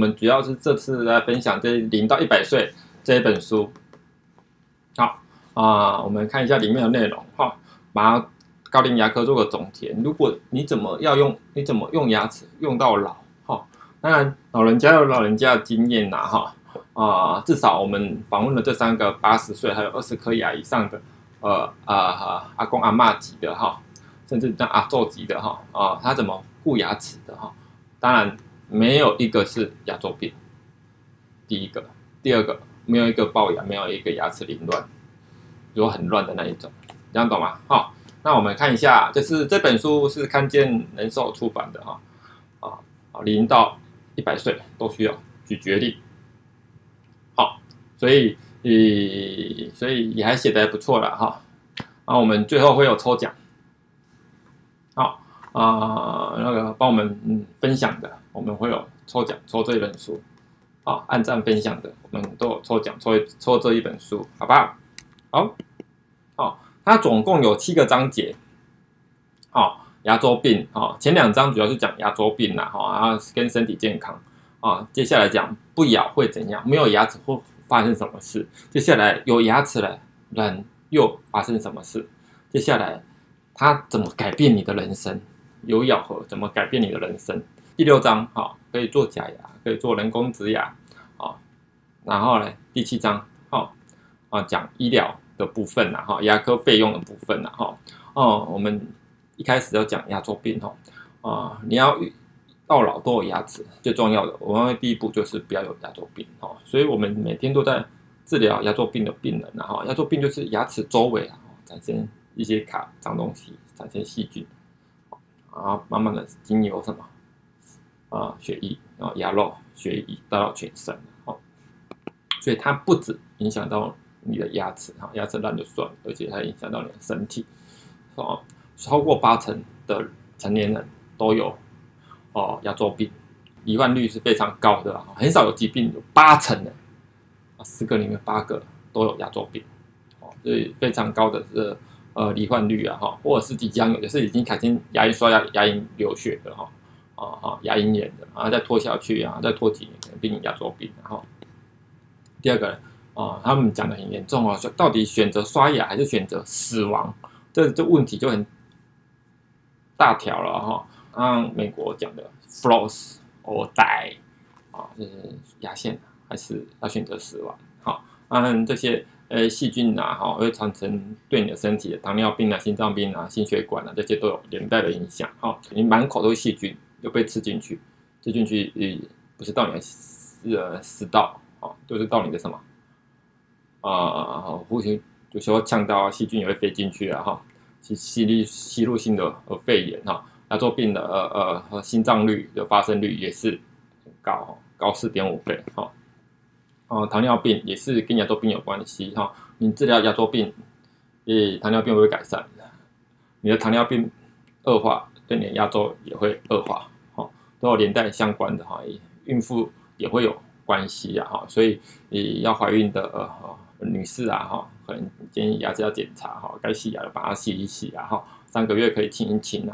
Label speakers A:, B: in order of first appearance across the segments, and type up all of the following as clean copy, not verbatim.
A: 们主要是这次来分享这0到100岁这一本书。好我们看一下里面的内容哈，把高龄牙科做个总结。如果你怎么用牙齿用到老哈？当然老人家有老人家的经验呐哈至少我们访问了这3个80岁还有20颗牙以上的阿公阿嬷级的哈，甚至像阿祖级的哈他怎么顾牙齿的哈？当然没有一个是牙周病，第一个，第二个没有一个龅牙，没有一个牙齿凌乱，如果很乱的那一种，这样懂吗？哈，那我们看一下，就是这本书是康健人寿出版的哈，0到100岁都需要咀嚼力，好，所以也还写得还不错了哈。我们最后会有抽奖，好那个帮我们分享的，我们会有抽奖，抽这一本书，按赞分享的，我们都有抽奖，抽这一本书，好不好？好，它总共有7个章节，牙周病，前2章主要是讲牙周病啦，然后跟身体健康，接下来讲不咬会怎样，没有牙齿会发生什么事，接下来有牙齿了，人又发生什么事，接下来它怎么改变你的人生，有咬合怎么改变你的人生。第6章可以做假牙，可以做人工植牙，然后呢第7章讲医疗的部分啦，牙科费用的部分啦，我们一开始要讲牙周病你要到老都有牙齿，最重要的，我们第一步就是不要有牙周病所以我们每天都在治疗牙周病的病人牙周病就是牙齿周围产生一些脏东西，产生细菌，慢慢的经由什么血液牙肉血液到全身所以它不止影响到你的牙齿牙齿烂就算了，而且它影响到你的身体超过80%的成年人都有牙周病，罹患率是非常高的很少有疾病有80%的10个里面8个都有牙周病所以非常高的是罹患率或者是即将有的是已经产生牙龈刷牙、牙龈流血的牙龈炎的再拖下去再拖几年可能变成牙周病第二个他们讲的很严重到底选择刷牙还是选择死亡，这问题就很大条了像美国讲的 floss or die 就是牙线还是要选择死亡这些细菌会产生对你的身体的糖尿病心脏病心血管这些都有连带的影响你满口都是细菌又被吃进去，吃进去不是到你的食道就是到你的什么呼吸有时候呛到细菌也会飞进去吸入性的肺炎牙周病的心脏率的发生率也是很高4.5倍糖尿病也是跟牙周病有关系你治疗牙周病糖尿病会改善，你的糖尿病恶化对你的牙周也会恶化都有连带相关的孕妇也会有关系所以要怀孕的女士可能建议牙齿要检查该洗牙的把它洗一洗3个月可以清一清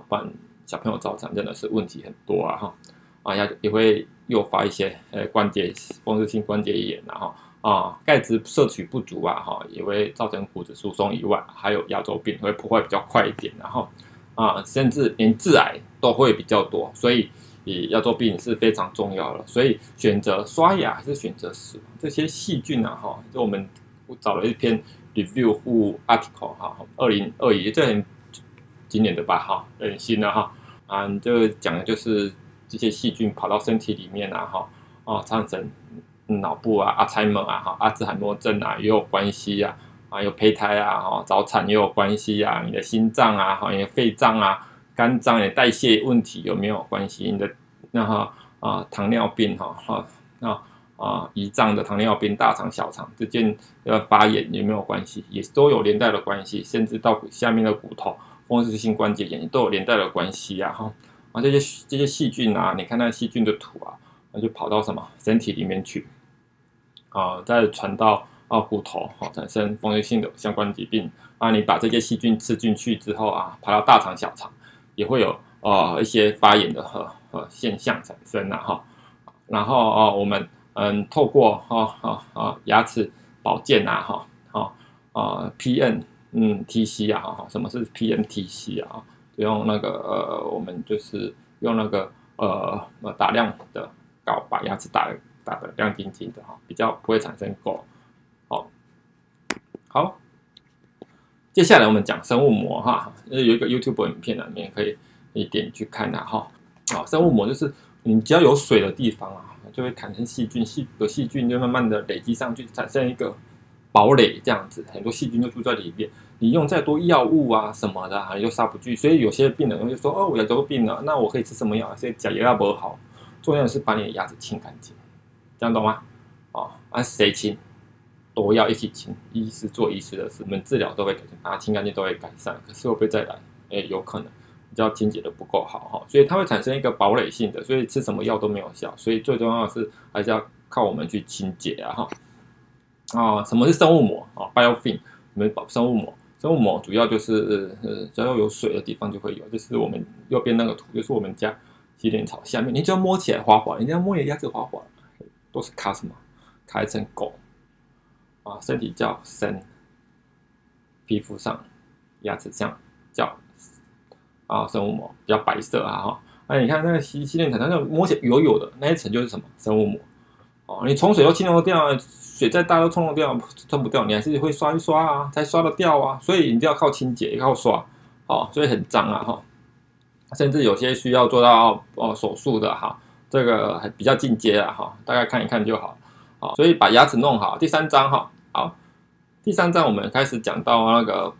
A: 不然小朋友早产真的是问题很多也会诱发一些风湿性关节炎钙质摄取不足也会造成骨质疏松以外，还有牙周病会破坏比较快一点甚至连致癌都会比较多，所以牙周病是非常重要的。所以选择刷牙还是选择死亡，这些细菌就我们找了一篇 review 或 article 2021，这很今年的吧很新的就讲的就是这些细菌跑到身体里面造成脑部阿兹海默阿兹海默症也有关系有胚胎早产也有关系你的心脏你的肺脏肝脏的代谢问题有没有关系？你的糖尿病胰脏的糖尿病、大肠、小肠之间的发炎有没有关系？也都有连带的关系，甚至到下面的骨头、风湿性关节炎都有连带的关系这些细菌你看那细菌的图就跑到什么身体里面去再传到骨头产生风湿性的相关疾病你把这些细菌吃进去之后跑到大肠、小肠也会有一些发炎的现象产生了哈。然后我们透过牙齿保健啊PN TC 啊什么是 PMTC 啊？用那个我们就是用那个打亮的膏把牙齿打得亮晶晶的哈，比较不会产生垢。好，接下来我们讲生物膜哈，有一个 YouTube 影片里面可以点去看它哈。生物膜就是你只要有水的地方啊，就会产生细菌，细菌就慢慢的累积上去，产生一个堡垒这样子，很多细菌就住在里面。你用再多药物啊什么的，你就杀不去。所以有些病人会说：“哦，我牙周病了，那我可以吃什么药？所以假牙不好。”重要的是把你的牙齿清干净，这样懂吗？谁清？都要一起清。医师做医师的事，我们治疗都会改善，把它清干净都会改善。可是会不会再来？有可能。比较清洁的不够好哈，所以它会产生一个堡垒性的，所以吃什么药都没有效，所以最重要的是还是要靠我们去清洁啊哈。什么是生物膜？biofilm， 我们生物膜主要就是只要有水的地方就会有，就是我们右边那个图，就是我们家洗脸槽下面，你只要摸起来滑滑，你只要摸你的牙齿滑滑，都是卡什么？卡一层垢身体叫深，皮肤上牙齿上叫生物膜比较白色你看那个洗脸槽，那个摸起来油的那一层就是什么生物膜你冲水都清得掉，水再大都冲不掉，你还是会刷一刷才刷得掉所以你就要靠清洁，也靠刷所以很脏甚至有些需要做到手术的这个比较进阶大概看一看就好所以把牙齿弄好。第三章好，第三章我们开始讲到那个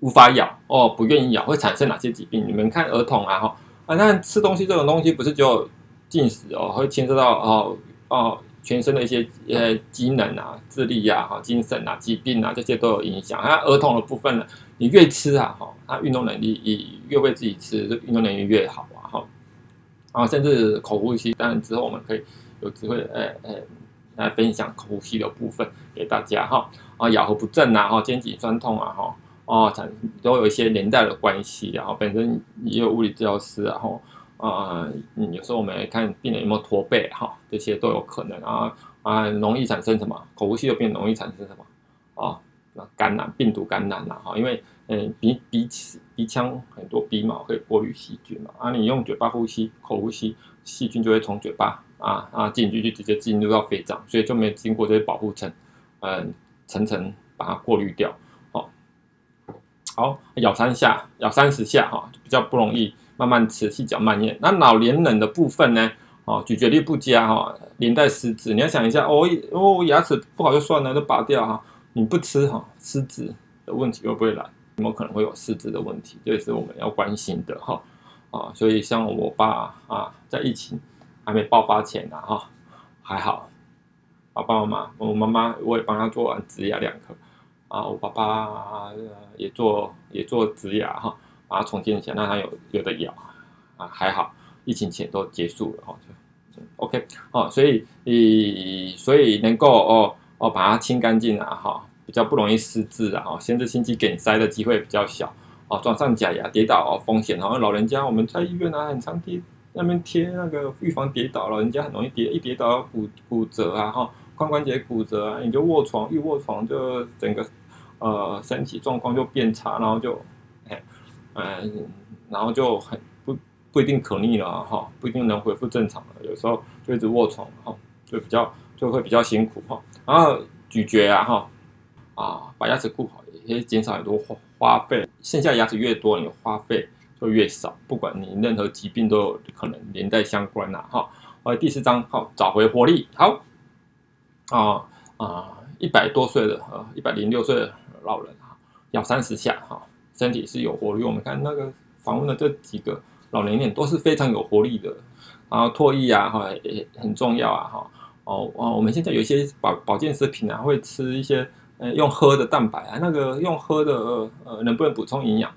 A: 无法咬不愿意咬会产生哪些疾病？你们看儿童那吃东西这种东西不是只有进食会牵涉到全身的一些机能智力精神疾病这些都有影响。儿童的部分呢，你越吃他运动能力越为自己吃，运动能力越好甚至口呼吸，当然之后我们可以有机会来分享口呼吸的部分给大家咬合不正肩颈酸痛都有一些连带的关系本身也有物理治疗师有时候我们看病人有没有驼背这些都有可能容易产生什么口呼吸的病容易产生什么感染病毒感染因为鼻腔很多鼻毛可以过滤细菌你用嘴巴呼吸口呼吸，细菌就会从嘴巴进去就直接进入到肺脏，所以就没经过这些保护层层把它过滤掉好，咬30下就比较不容易慢慢吃，细嚼慢咽。那老年人的部分呢咀嚼力不佳连带失智。你要想一下牙齿不好就算了，就拔掉你不吃失智的问题会不会来？有没有可能会有失智的问题？这也是我们要关心的所以像我爸在疫情还没爆发前还好，爸爸妈妈我妈妈我也帮他做完植牙2颗我爸爸也做植牙把它重建起来，让他有的咬还好，疫情前都结束了OK 所以能够把它清干净比较不容易失智限制心肌梗塞的机会比较小装上假牙跌倒风险老人家我们在医院很常那边贴那个预防跌倒，老人家很容易一跌倒骨折髋关节骨折你就一卧床就整个身体状况就变差，然后就很不一定可逆了不一定能恢复正常了，有时候就一直卧床就会比较辛苦然后咀嚼把牙齿顾好也可以减少很多花费，剩下牙齿越多，你的花费就越少，不管你任何疾病都有可能连带相关第4章找回活力。好100多岁的106岁的老人咬30下身体是有活力。我们看那个访问的这几个老年人都是非常有活力的，然后唾液也很重要我们现在有一些保健食品会吃一些用喝的蛋白那个用喝的能不能补充营养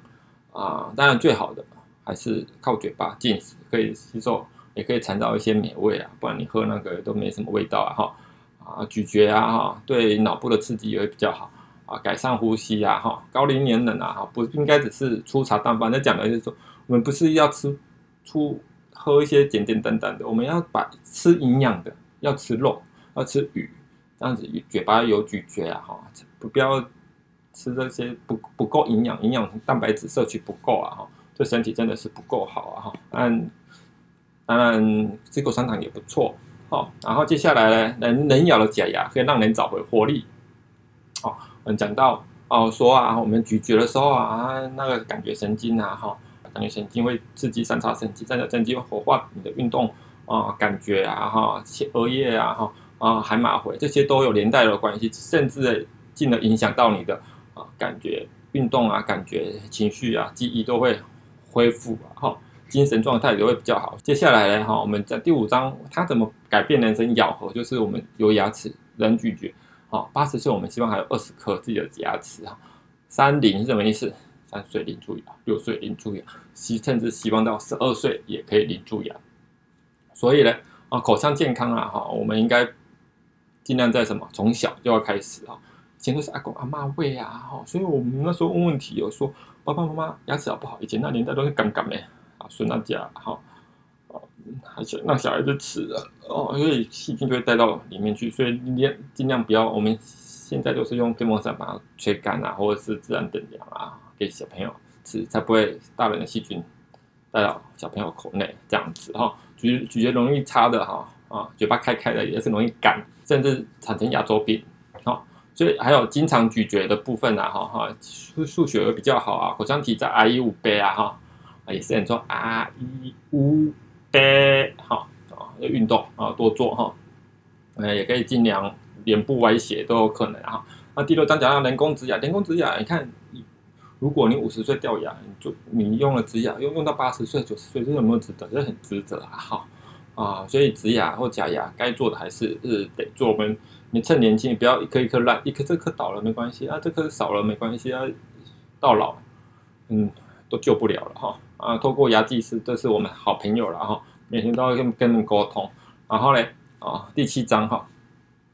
A: 当然最好的还是靠嘴巴进食，可以吸收，也可以尝到一些美味不然你喝那个都没什么味道咀嚼对脑部的刺激也会比较好改善呼吸高龄年人不应该只是粗茶淡饭。那讲的就是说，我们不是要吃出喝一些简简单单的，我们要吃营养的，要吃肉，要吃鱼，这样子嘴巴有咀嚼啊，哈，不要吃这些不够营养蛋白质摄取不够啊，哈，对身体真的是不够好啊，哈。当然，吃口香糖也不错，哦。然后接下来呢，人咬的假牙可以让人找回活力，哦。我们讲到说啊，我们咀嚼的时候啊，那个感觉神经啊，哈。感觉神经会刺激三叉神经，三叉神经会活化你的运动感觉啊，哈，额叶啊，哈，海马回这些都有连带的关系，甚至进而影响到你的感觉、运动啊、感觉、情绪啊、记忆都会恢复啊，哈，精神状态也会比较好。接下来呢，哈，我们在第5章，它怎么改变人生咬合，就是我们有牙齿人咀嚼，好，80岁我们希望还有20颗自己的牙齿哈，30是什么意思？3岁零蛀牙，6岁零蛀牙，甚至希望到12岁也可以零蛀牙。所以呢，口腔健康啊，哈，我们应该尽量在从小就要开始啊。以前都是阿公阿嬷喂啊，哈，所以我们那时候问问题有说，爸爸妈妈牙齿好不好？以前那年代都是干干的啊，孙那家哈，还想让小孩子吃了所以细菌就会带到里面去，所以尽量不要。我们现在都是用电风扇把它吹干啊，或者是自然等凉啊。给小朋友吃，才不会大人的细菌带到小朋友口内，这样子哈。咀嚼容易差的嘴巴开开的也是容易干，甚至产生牙周病。所以还有经常咀嚼的部分啊，数学会比较好啊。口腔体在 IE5 杯啊，也是很重要 IE5 杯要运动多做哈，也可以尽量脸部歪斜都有可能哈。那第6章讲到人工植牙，你看。如果你50岁掉牙，你用了植牙，用到80岁、90岁，这有没有值得？这很值得所以植牙或假牙该做的还是得做。你趁年轻，不要一颗一颗烂，这颗倒了没关系啊，这颗少了没关系啊，到老都救不了了透过牙技师，这是我们好朋友了每天都要跟他们沟通。然后呢第7章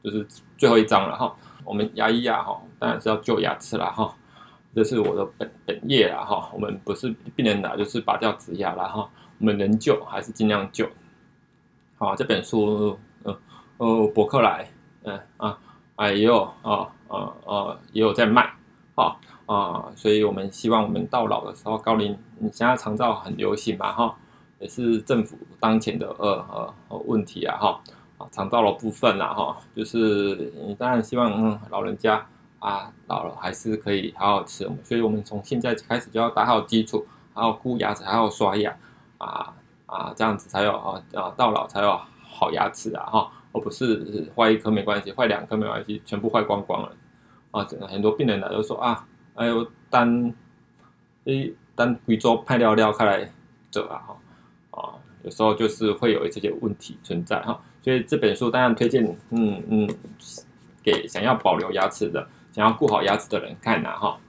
A: 就是最后一章了我们牙医当然是要救牙齿啦这是我的本业啦我们不是病人来就是拔掉植牙啦我们能救还是尽量救。这本书博客来也有在卖所以我们希望我们到老的时候，高龄现在长照很流行嘛也是政府当前的问题长照的部分就是你当然希望老人家老了还是可以好好吃，所以我们从现在开始就要打好基础，还要顾牙齿，还要刷牙这样子才有到老才有好牙齿而不是坏1颗没关系，坏2颗没关系，全部坏光光了很多病人来就说哎呦单贵州派料开来做有时候就是会有这些问题存在所以这本书当然推荐给想要保留牙齿的。想要顾好牙齿的人看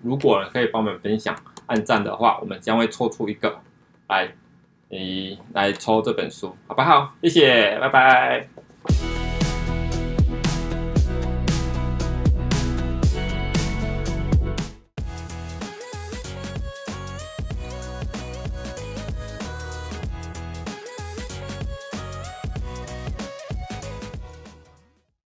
A: 如果可以帮我们分享按赞的话，我们将会抽出一个来抽这本书，好不好？谢谢，拜拜。